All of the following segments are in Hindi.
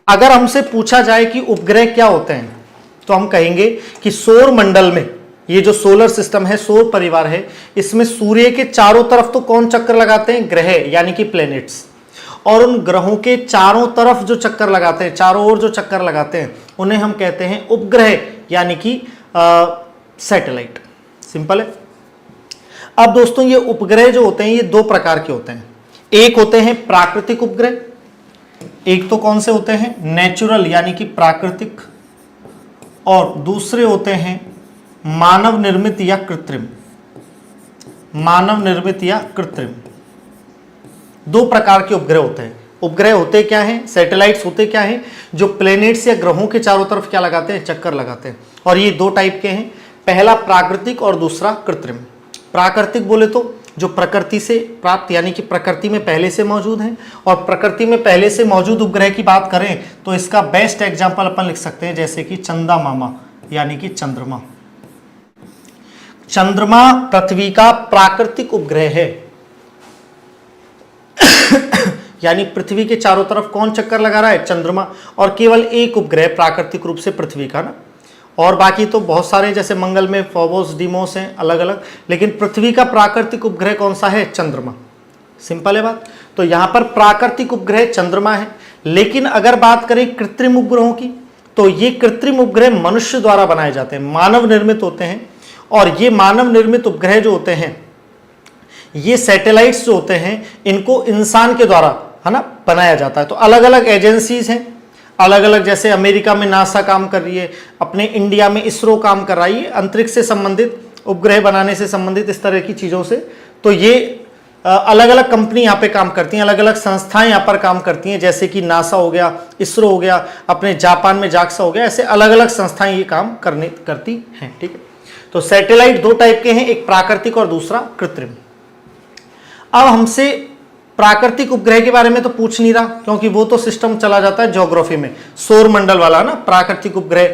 अगर हमसे पूछा जाए कि उपग्रह क्या होते हैं तो हम कहेंगे कि सौर मंडल में, ये जो सोलर सिस्टम है, सौर परिवार है, इसमें सूर्य के चारों तरफ तो कौन चक्कर लगाते हैं? ग्रह यानी कि प्लैनेट्स। और उन ग्रहों के चारों तरफ जो चक्कर लगाते हैं, चारों ओर जो चक्कर लगाते हैं, उन्हें हम कहते हैं उपग्रह यानी कि सैटेलाइट। सिंपल है। अब दोस्तों ये उपग्रह जो होते हैं ये दो प्रकार के होते हैं। एक होते हैं प्राकृतिक उपग्रह, एक तो कौन से होते हैं? नेचुरल यानी कि प्राकृतिक, और दूसरे होते हैं मानव निर्मित या कृत्रिम। मानव निर्मित या कृत्रिम, दो प्रकार के उपग्रह होते हैं। उपग्रह होते क्या हैं? सैटेलाइट्स होते क्या हैं? जो प्लैनेट्स या ग्रहों के चारों तरफ क्या लगाते हैं? चक्कर लगाते हैं। और ये दो टाइप के हैं, पहला प्राकृतिक और दूसरा कृत्रिम। प्राकृतिक बोले तो जो प्रकृति से प्राप्त यानी कि प्रकृति में पहले से मौजूद हैं, और प्रकृति में पहले से मौजूद उपग्रह की बात करें तो इसका बेस्ट एग्जांपल अपन लिख सकते हैं जैसे कि चंदा मामा यानी कि चंद्रमा। चंद्रमा पृथ्वी का प्राकृतिक उपग्रह है। यानी पृथ्वी के चारों तरफ कौन चक्कर लगा रहा है? चंद्रमा। और केवल एक उपग्रह प्राकृतिक रूप से पृथ्वी का ना, और बाकी तो बहुत सारे जैसे मंगल में फोबोस डीमोस हैं अलग अलग, लेकिन पृथ्वी का प्राकृतिक उपग्रह कौन सा है? चंद्रमा। सिंपल है बात। तो यहां पर प्राकृतिक उपग्रह चंद्रमा है। लेकिन अगर बात करें कृत्रिम उपग्रहों की, तो ये कृत्रिम उपग्रह मनुष्य द्वारा बनाए जाते हैं, मानव निर्मित होते हैं। और ये मानव निर्मित उपग्रह जो होते हैं, ये सैटेलाइट्स जो होते हैं, इनको इंसान के द्वारा है ना बनाया जाता है। तो अलग अलग एजेंसीज हैं, अलग अलग, जैसे अमेरिका में नासा काम कर रही है, अपने इंडिया में इसरो काम कर रही है अंतरिक्ष से संबंधित, उपग्रह बनाने से संबंधित इस तरह की चीज़ों से। तो ये अलग अलग कंपनी यहाँ पे काम करती हैं, अलग अलग संस्थाएं यहाँ पर काम करती हैं, जैसे कि नासा हो गया, इसरो हो गया, अपने जापान में जाक्सा हो गया, ऐसे अलग अलग संस्थाएं ये काम करती हैं। ठीक है। तो सैटेलाइट दो टाइप के हैं, एक प्राकृतिक और दूसरा कृत्रिम। अब हमसे प्राकृतिक उपग्रह के बारे में तो पूछ नहीं रहा, क्योंकि वो तो सिस्टम चला जाता है ज्योग्राफी में, सौर मंडल वाला ना, प्राकृतिक उपग्रह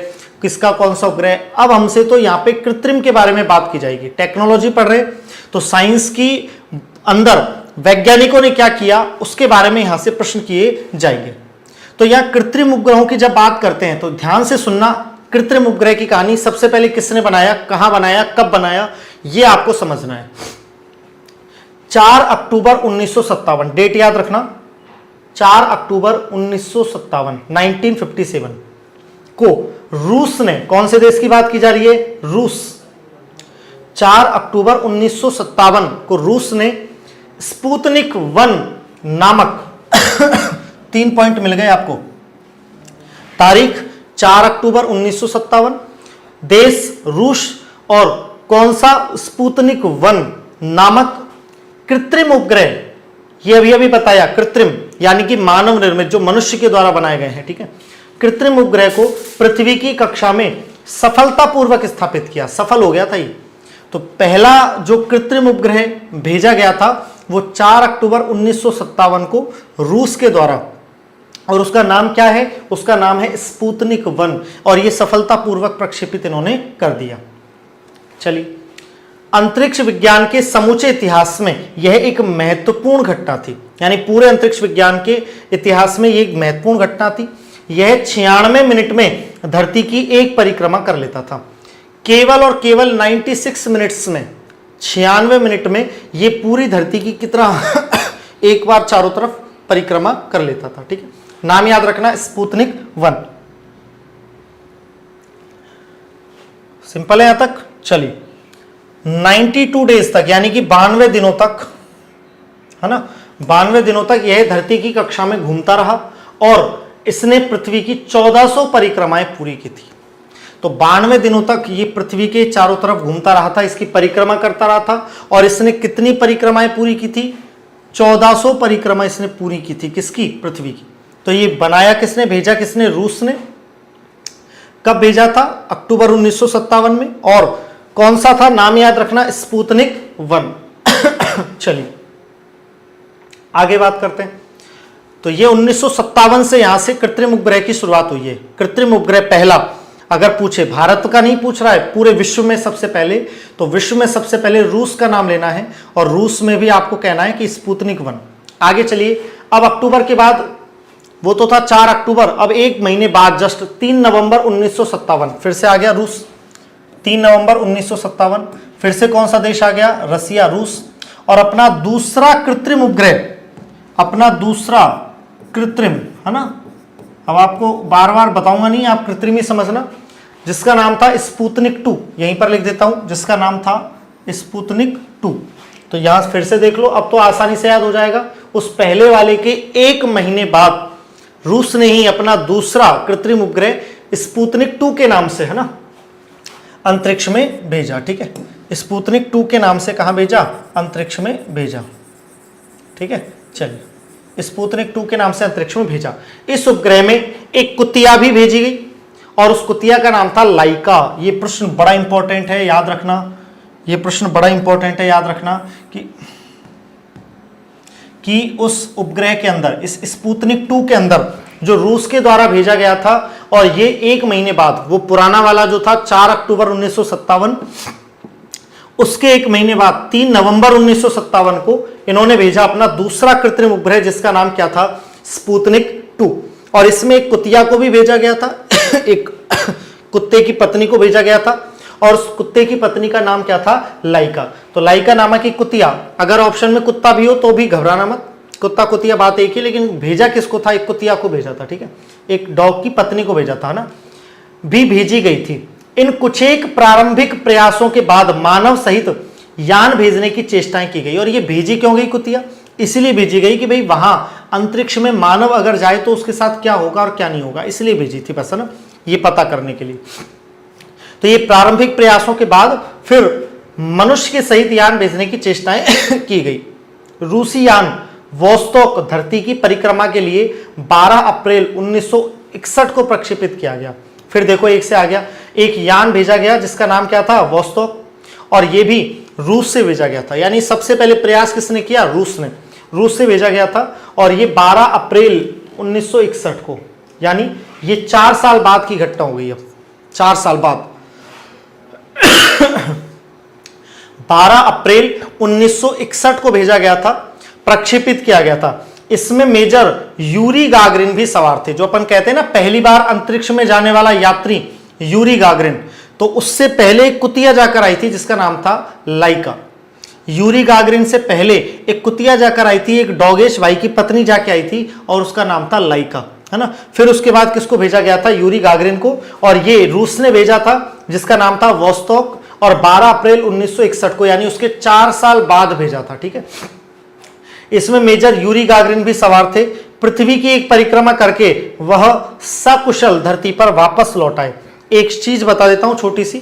किसका कौन सा उपग्रह। अब हमसे तो यहाँ पे कृत्रिम के बारे में बात की जाएगी। टेक्नोलॉजी पढ़ रहे तो साइंस की अंदर वैज्ञानिकों ने क्या किया उसके बारे में यहां से प्रश्न किए जाएंगे। तो यहाँ कृत्रिम उपग्रहों की जब बात करते हैं तो ध्यान से सुनना। कृत्रिम उपग्रह की कहानी सबसे पहले किसने बनाया, कहां बनाया, कब बनाया, ये आपको समझना है। 4 अक्टूबर 1957, डेट याद रखना, 4 अक्टूबर 1957 1957 को रूस ने, कौन से देश की बात की जा रही है? रूस। 4 अक्टूबर 1957 को रूस ने स्पुतनिक 1 नामक 3 पॉइंट मिल गए आपको। तारीख 4 अक्टूबर 1957, देश रूस, और कौन सा? स्पुतनिक 1 नामक कृत्रिम उपग्रह। ये अभी बताया, कृत्रिम यानी कि मानव निर्मित, जो मनुष्य के द्वारा बनाए गए हैं। ठीक है। कृत्रिम उपग्रह को पृथ्वी की कक्षा में सफलतापूर्वक स्थापित किया, सफल हो गया था ये। तो पहला जो कृत्रिम उपग्रह भेजा गया था वो 4 अक्टूबर 1957 को रूस के द्वारा, और उसका नाम क्या है? उसका नाम है स्पुतनिक 1, और ये सफलतापूर्वक प्रक्षेपित इन्होंने कर दिया। चलिए, अंतरिक्ष विज्ञान के समूचे इतिहास में यह एक महत्वपूर्ण घटना थी, यानी पूरे अंतरिक्ष विज्ञान के इतिहास में यह एक महत्वपूर्ण घटना थी। यह 96 मिनट में धरती की एक परिक्रमा कर लेता था। केवल और केवल 96 मिनट्स में, 96 मिनट में ये पूरी धरती की कितना एक बार चारों तरफ परिक्रमा कर लेता था। ठीक है। नाम याद रखना, स्पुतनिक 1। सिंपल है यहां तक। चलिए, 92 डेज तक, यानी कि 92 दिनों तक, है ना, 92 दिनों तक यह धरती की कक्षा में घूमता रहा, और इसने पृथ्वी की 1400 परिक्रमाएं पूरी की थी। तो 92 दिनों तक ये पृथ्वी के चारों तरफ घूमता रहा था, इसकी परिक्रमा करता रहा था। और इसने कितनी परिक्रमाएं पूरी की थी? 1400 परिक्रमा इसने पूरी की थी। किसकी? पृथ्वी की। तो ये बनाया किसने, भेजा किसने? रूस ने। कब भेजा था? अक्टूबर 1957 में। और कौन सा था? नाम याद रखना, स्पुतनिक 1। चलिए आगे बात करते हैं। तो ये 1957 से यहां से कृत्रिम उपग्रह की शुरुआत हुई है। कृत्रिम उपग्रह पहला, अगर पूछे, भारत का नहीं पूछ रहा है, पूरे विश्व में सबसे पहले, तो विश्व में सबसे पहले रूस का नाम लेना है, और रूस में भी आपको कहना है कि स्पुतनिक 1। आगे चलिए। अब अक्टूबर के बाद वो तो था 4 अक्टूबर। अब एक महीने बाद जस्ट 3 नवंबर 1957 फिर से आ गया रूस। 3 नवंबर 1957 फिर से कौन सा देश आ गया? रसिया, रूस। और अपना दूसरा कृत्रिम उपग्रह, अपना दूसरा कृत्रिम, है ना, अब आपको बार बार बताऊंगा नहीं, आप कृत्रिम ही समझना, जिसका नाम था स्पुतनिक 2, यहीं पर लिख देता हूं, जिसका नाम था स्पुतनिक 2। तो यहां फिर से देख लो, अब तो आसानी से याद हो जाएगा। उस पहले वाले के एक महीने बाद रूस ने ही अपना दूसरा कृत्रिम उपग्रह स्पुतनिक 2 के नाम से, है ना, अंतरिक्ष में भेजा। ठीक है, स्पुतनिक 2 के नाम से कहां भेजा? अंतरिक्ष में भेजा। ठीक है, चलिए, स्पुतनिक 2 के नाम से अंतरिक्ष में भेजा। इस उपग्रह में एक कुतिया भी भेजी गई और उस कुतिया का नाम था लाइका। ये प्रश्न बड़ा इंपॉर्टेंट है, याद रखना, ये प्रश्न बड़ा इंपॉर्टेंट है, याद रखना कि उस उपग्रह के अंदर, इस स्पुतनिक 2 के अंदर जो रूस के द्वारा भेजा गया था, और ये एक महीने बाद, वो पुराना वाला जो था 4 अक्टूबर 1957, उसके एक महीने बाद 3 नवंबर 1957 को इन्होंने भेजा अपना दूसरा कृत्रिम उपग्रह, जिसका नाम क्या था? स्पुतनिक 2। और इसमें एक कुतिया को भी भेजा गया था, एक कुत्ते की पत्नी को भेजा गया था, और उस कुत्ते की पत्नी का नाम क्या था? लाइका। तो लाइका नामक की कुतिया, अगर ऑप्शन में कुत्ता भी हो तो भी घबराना मत, कुत्ता कुतिया बात एक ही, लेकिन भेजा किसको था? एक कुतिया को भेजा था। ठीक है, एक डॉग की पत्नी को भेजा था ना, भी भेजी गई थी। इन कुछ एक प्रारंभिक प्रयासों के बाद मानव सहित यान भेजने की चेष्टाएं की गई। और ये भेजी क्यों गई कुतिया? इसलिए भेजी गई कि भाई वहां अंतरिक्ष में मानव अगर जाए तो उसके साथ क्या होगा और क्या नहीं होगा, इसलिए भेजी थी बस, है ना, ये पता करने के लिए। तो ये प्रारंभिक प्रयासों के बाद फिर मनुष्य के सहित यान भेजने की चेष्टाएं की गई। रूसी यान वोस्तोक धरती की परिक्रमा के लिए 12 अप्रैल 1961 को प्रक्षेपित किया गया। फिर देखो, एक से आ गया, एक यान भेजा गया जिसका नाम क्या था? वोस्तोक, और ये भी रूस से भेजा गया था। यानी सबसे पहले प्रयास किसने किया? रूस ने, रूस से भेजा गया था। और ये 12 अप्रैल 1961 को, यानी ये 4 साल बाद की घटना हो गई। अब 4 साल बाद 12 अप्रैल 1961 को भेजा गया था, प्रक्षेपित किया गया था। इसमें मेजर यूरी गागरिन भी सवार थे। जो अपन कहते हैं ना, पहली बार अंतरिक्ष में जाने वाला यात्री यूरी गागरिन, तो उससे पहले एक कुतिया जाकर आई थी जिसका नाम था लाइका। यूरी गागरिन से पहले एक कुतिया जाकर आई थी, एक डॉगेश भाई की पत्नी जाके आई थी, और उसका नाम था लाइका, है ना। फिर उसके बाद किसको भेजा गया था? यूरी गागरिन को, और ये रूस ने भेजा था जिसका नाम था वोस्तोक, और 12 अप्रैल 1961 को, यानी उसके 4 साल बाद भेजा था। ठीक है, इसमें मेजर यूरी गागरिन भी सवार थे। पृथ्वी की एक परिक्रमा करके वह सकुशल धरती पर वापस लौट आए। एक चीज बता देता हूं छोटी सी,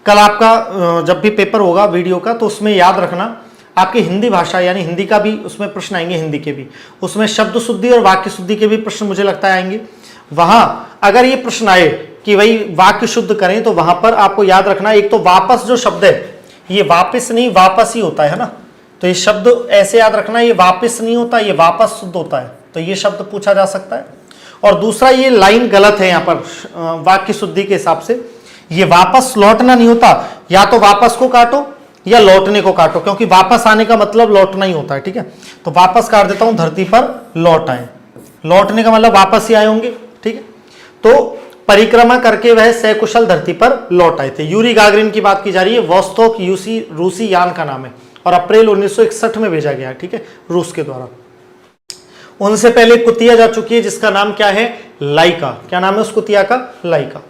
कल आपका जब भी पेपर होगा वीडियो का, तो उसमें याद रखना, आपकी हिंदी भाषा यानी हिंदी का भी उसमें प्रश्न आएंगे, हिंदी के भी, उसमें शब्द शुद्धि और वाक्य शुद्धि के भी प्रश्न मुझे लगता है आएंगे। वहां अगर ये प्रश्न आए कि भाई वाक्य शुद्ध करें, तो वहां पर आपको याद रखना, एक तो वापस जो शब्द है, ये वापस नहीं वापस ही होता है ना, तो ये शब्द ऐसे याद रखना, ये वापस नहीं होता, ये वापस शुद्ध होता है, तो ये शब्द पूछा जा सकता है। और दूसरा, ये लाइन गलत है यहाँ पर वाक्य शुद्धि के हिसाब से, ये वापस लौटना नहीं होता, या तो वापस को काटो या लौटने को काटो, क्योंकि वापस आने का मतलब लौटना ही होता है। ठीक है, तो वापस काट देता हूं, धरती पर लौट आए, लौटने का मतलब वापस ही आए होंगे। ठीक है, तो परिक्रमा करके वह सकुशल धरती पर लौट आए थे। यूरी गागरिन की बात की जा रही है, वोस्तोक रूसी यान का नाम है, और अप्रैल 1961 में भेजा गया। ठीक है, रूस के द्वारा। उनसे पहले कुतिया जा चुकी है जिसका नाम क्या है? लाइका। क्या नाम है उस कुतिया का? लाइका।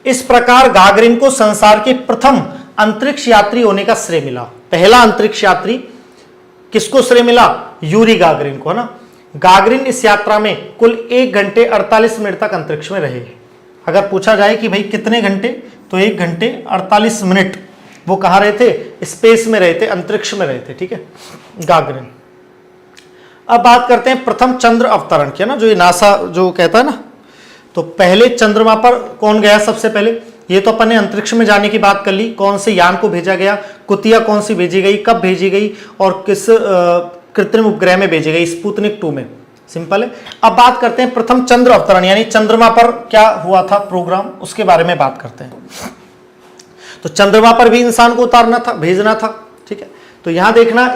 इस प्रकार गागरिन को संसार के प्रथम अंतरिक्ष यात्री होने का श्रेय मिला। पहला अंतरिक्ष यात्री किसको श्रेय मिला? यूरी गागरिन को, है ना। गागरिन इस यात्रा में कुल 1 घंटे 48 मिनट तक अंतरिक्ष में रहे। अगर पूछा जाए कि भाई कितने घंटे, तो 1 घंटे 48 मिनट वो कहां रहे थे? स्पेस में रहे थे, अंतरिक्ष में रहे थे। ठीक है, गागरिन। अब बात करते हैं प्रथम चंद्र अवतरण की, ना, जो ये नासा जो कहता है ना, तो पहले चंद्रमा पर कौन गया सबसे पहले? ये तो अपन ने अंतरिक्ष में जाने की बात कर ली, कौन से यान को भेजा गया, कुतिया कौन सी भेजी गई, कब भेजी गई, और किस कृत्रिम उपग्रह में भेजी गई? स्पुतनिक 2 में। सिंपल है। अब बात करते हैं प्रथम चंद्र अवतरण, यानी चंद्रमा पर क्या हुआ था प्रोग्राम, उसके बारे में बात करते हैं। तो चंद्रमा पर भी इंसान को उतारना था, भेजना था। ठीक है, तो यहां देखना,